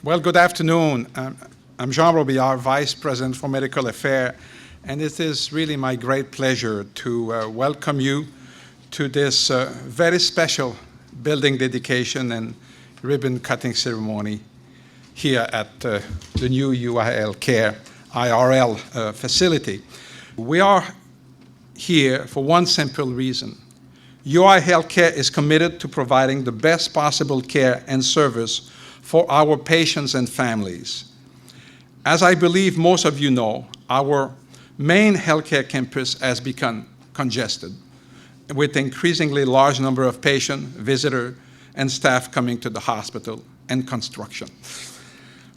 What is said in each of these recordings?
Well, good afternoon. I'm Jean Robillard, Vice President for Medical Affairs, and it is really my great pleasure to welcome you to this very special building dedication and ribbon cutting ceremony here at the new UIL Care IRL facility. We are here for one simple reason. UI Healthcare is committed to providing the best possible care and service for our patients and families. As I believe most of you know, our main healthcare campus has become congested with increasingly large number of patients, visitors, and staff coming to the hospital and construction.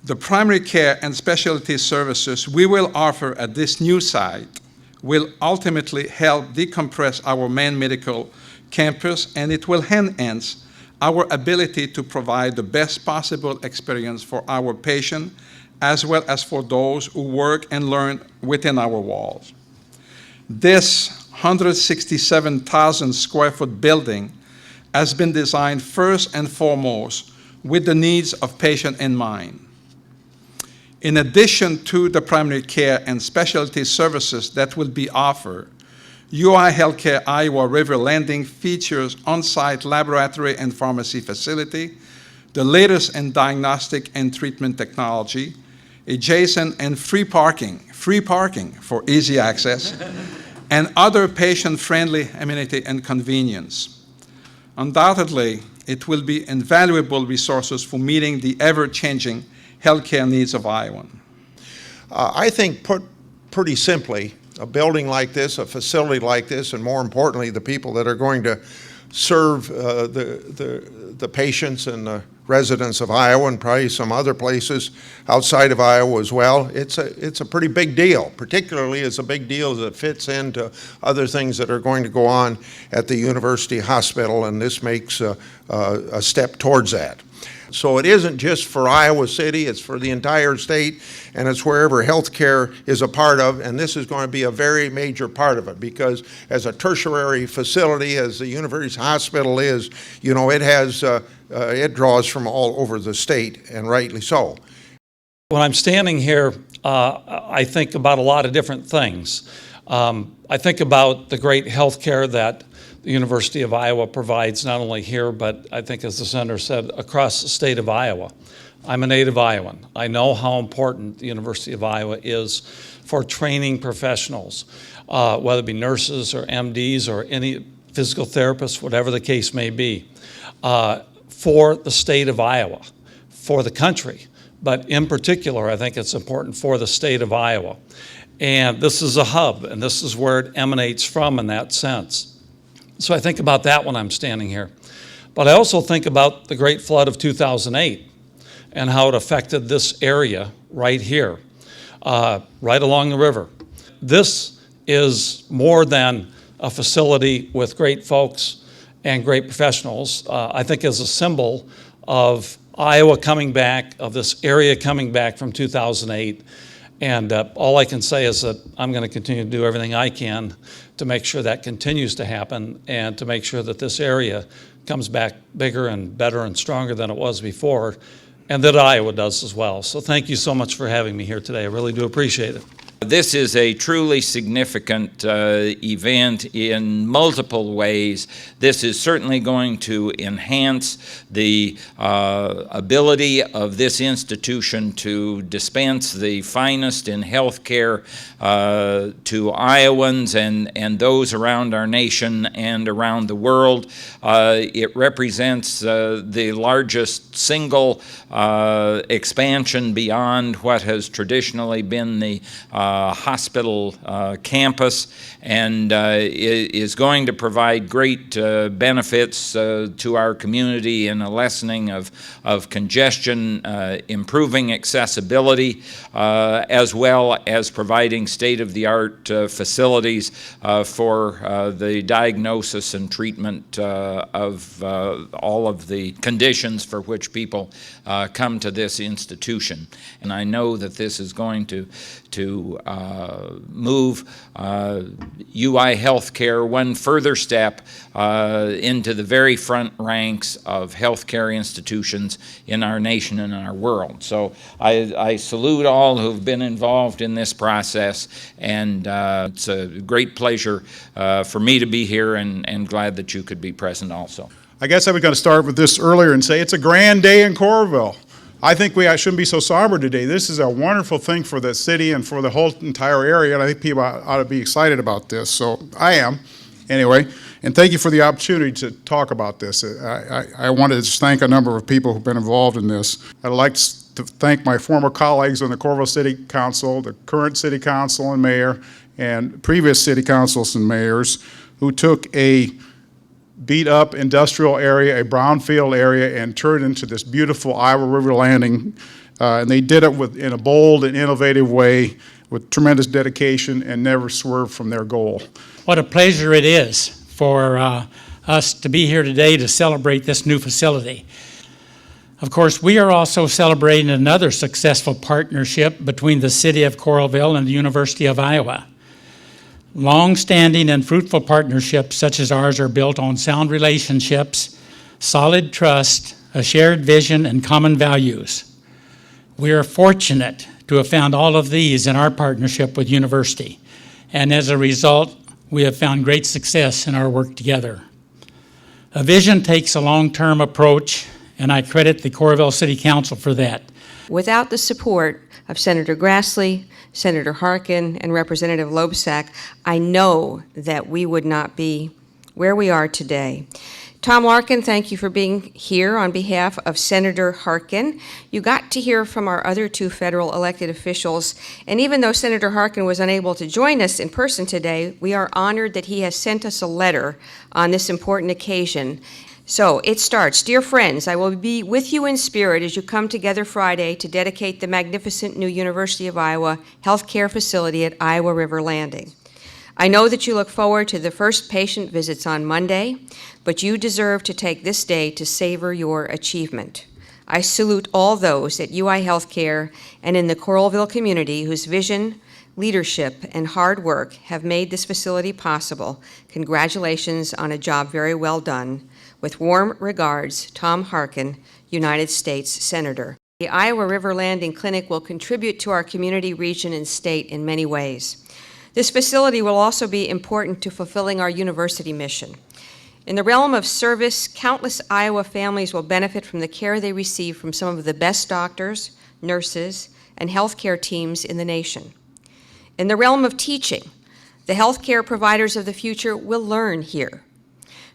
The primary care and specialty services we will offer at this new site will ultimately help decompress our main medical campus, and it will enhance our ability to provide the best possible experience for our patients as well as for those who work and learn within our walls. This 167,000 square foot building has been designed first and foremost with the needs of patients in mind. In addition to the primary care and specialty services that will be offered, UI Healthcare Iowa River Landing features on-site laboratory and pharmacy facility, the latest in diagnostic and treatment technology, adjacent and free parking for easy access, and other patient-friendly amenity and convenience. Undoubtedly, it will be invaluable resources for meeting the ever-changing healthcare needs of Iowans. I think, put pretty simply, a building like this, a facility like this, and more importantly, the people that are going to serve the patients and the residents of Iowa and probably some other places outside of Iowa as well, it's a pretty big deal, particularly it's a big deal as it fits into other things that are going to go on at the University Hospital, and this makes a step towards that. So it isn't just for Iowa City, it's for the entire state, and it's wherever healthcare is a part of, and this is going to be a very major part of it, because as a tertiary facility, as the University Hospital is, you know, it draws from all over the state, and rightly so. When I'm standing here, I think about a lot of different things. I think about the great healthcare that the University of Iowa provides, not only here, but I think, as the senator said, across the state of Iowa. I'm a native Iowan. I know how important the University of Iowa is for training professionals, whether it be nurses or MDs or any physical therapists, whatever the case may be, for the state of Iowa, for the country. But in particular, I think it's important for the state of Iowa. And this is a hub, and this is where it emanates from in that sense. So I think about that when I'm standing here. But I also think about the great flood of 2008 and how it affected this area right here, right along the river. This is more than a facility with great folks and great professionals. I think as a symbol of Iowa coming back, of this area coming back from 2008. And all I can say is that I'm going to continue to do everything I can to make sure that continues to happen and to make sure that this area comes back bigger and better and stronger than it was before, and that Iowa does as well. So thank you so much for having me here today. I really do appreciate it. This is a truly significant event in multiple ways. This is certainly going to enhance the ability of this institution to dispense the finest in healthcare to Iowans and those around our nation and around the world. It represents the largest single expansion beyond what has traditionally been the hospital campus, and is going to provide great benefits to our community in a lessening of congestion, improving accessibility, as well as providing state-of-the-art facilities for the diagnosis and treatment of all of the conditions for which people come to this institution. And I know that this is going to to move UI healthcare one further step into the very front ranks of healthcare institutions in our nation and our world. So I salute all who've been involved in this process, and it's a great pleasure for me to be here, and glad that you could be present also. I guess I was going to start with this earlier and say it's a grand day in Coralville. I think I shouldn't be so somber today. This is a wonderful thing for the city and for the whole entire area, and I think people ought to be excited about this. So I am, anyway. And thank you for the opportunity to talk about this. I wanted to just thank a number of people who've been involved in this. I'd like to thank my former colleagues on the Coralville City Council, the current City Council and Mayor, and previous City Councils and Mayors who took a beat-up industrial area, a brownfield area, and turned it into this beautiful Iowa River Landing. And they did it in a bold and innovative way with tremendous dedication and never swerved from their goal. What a pleasure it is for us to be here today to celebrate this new facility. Of course, we are also celebrating another successful partnership between the City of Coralville and the University of Iowa. Long-standing and fruitful partnerships such as ours are built on sound relationships, solid trust, a shared vision, and common values. We are fortunate to have found all of these in our partnership with university, and as a result, we have found great success in our work together. A vision takes a long-term approach, and I credit the Coralville City Council for that. Without the support of Senator Grassley, Senator Harkin, and Representative LOEBSACK, I know that we would not be where we are today. Tom Larkin, thank you for being here on behalf of Senator Harkin. You got to hear from our other two federal elected officials, and even though Senator Harkin was unable to join us in person today, we are honored that he has sent us a letter on this important occasion. So it starts, dear friends, I will be with you in spirit as you come together Friday to dedicate the magnificent new University of Iowa healthcare facility at Iowa River Landing. I know that you look forward to the first patient visits on Monday, but you deserve to take this day to savor your achievement. I salute all those at UI Healthcare and in the Coralville community whose vision, leadership, and hard work have made this facility possible. Congratulations on a job very well done. With warm regards, Tom Harkin, United States Senator. The Iowa River Landing Clinic will contribute to our community, region, and state in many ways. This facility will also be important to fulfilling our university mission. In the realm of service, countless Iowa families will benefit from the care they receive from some of the best doctors, nurses, and healthcare teams in the nation. In the realm of teaching, the healthcare providers of the future will learn here.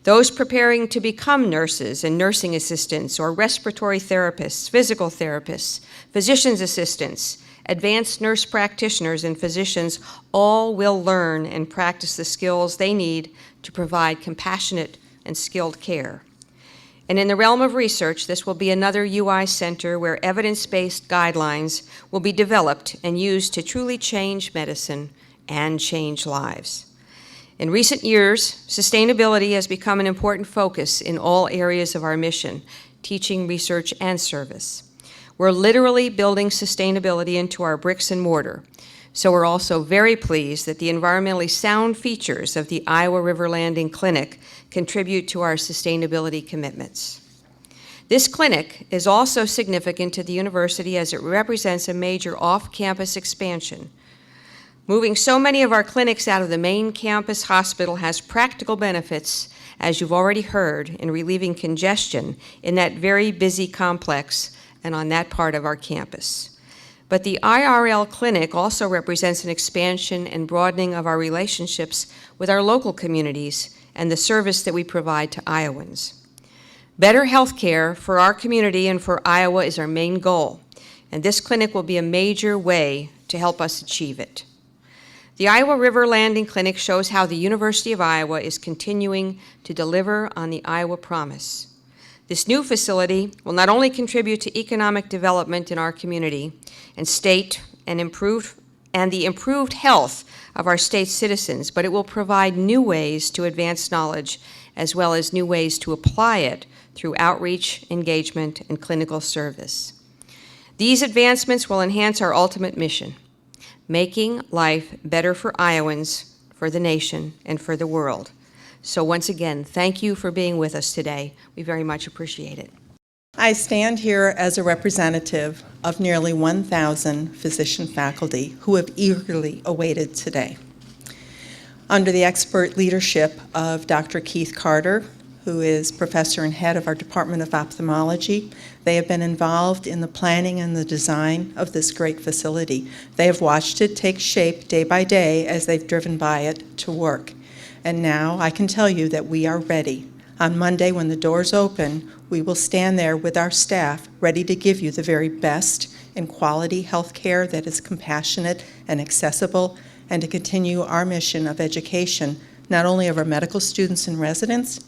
Those preparing to become nurses and nursing assistants or respiratory therapists, physical therapists, physician's assistants, advanced nurse practitioners, and physicians all will learn and practice the skills they need to provide compassionate and skilled care. And in the realm of research, this will be another UI center where evidence-based guidelines will be developed and used to truly change medicine and change lives. In recent years, sustainability has become an important focus in all areas of our mission, teaching, research, and service. We're literally building sustainability into our bricks and mortar, so we're also very pleased that the environmentally sound features of the Iowa River Landing Clinic contribute to our sustainability commitments. This clinic is also significant to the university as it represents a major off-campus expansion. Moving so many of our clinics out of the main campus hospital has practical benefits, as you've already heard, in relieving congestion in that very busy complex and on that part of our campus. But the IRL clinic also represents an expansion and broadening of our relationships with our local communities and the service that we provide to Iowans. Better health care for our community and for Iowa is our main goal, and this clinic will be a major way to help us achieve it. The Iowa River Landing Clinic shows how the University of Iowa is continuing to deliver on the Iowa Promise. This new facility will not only contribute to economic development in our community and state and the improved health of our state's citizens, but it will provide new ways to advance knowledge as well as new ways to apply it through outreach, engagement, and clinical service. These advancements will enhance our ultimate mission, making life better for Iowans, for the nation, and for the world. So once again, thank you for being with us today. We very much appreciate it. I stand here as a representative of nearly 1,000 physician faculty who have eagerly awaited today. Under the expert leadership of Dr. Keith Carter, who is professor and head of our Department of Ophthalmology, they have been involved in the planning and the design of this great facility. They have watched it take shape day by day as they've driven by it to work. And now I can tell you that we are ready. On Monday, when the doors open, we will stand there with our staff ready to give you the very best in quality health care that is compassionate and accessible, and to continue our mission of education, not only of our medical students and residents,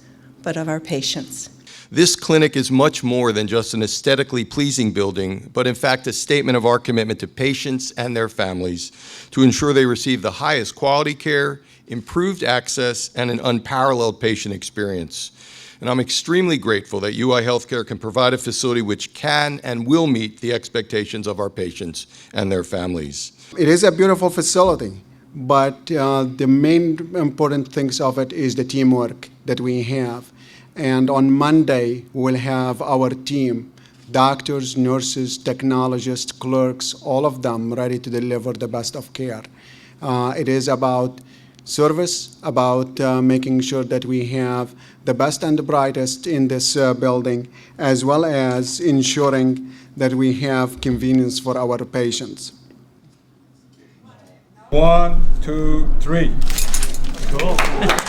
but of our patients. This clinic is much more than just an aesthetically pleasing building, but in fact a statement of our commitment to patients and their families to ensure they receive the highest quality care, improved access, and an unparalleled patient experience. And I'm extremely grateful that UI Healthcare can provide a facility which can and will meet the expectations of our patients and their families. It is a beautiful facility, but the main important things of it is the teamwork that we have. And on Monday, we'll have our team, doctors, nurses, technologists, clerks, all of them ready to deliver the best of care. It is about service, about making sure that we have the best and the brightest in this building, as well as ensuring that we have convenience for our patients. 1, 2, 3. Cool.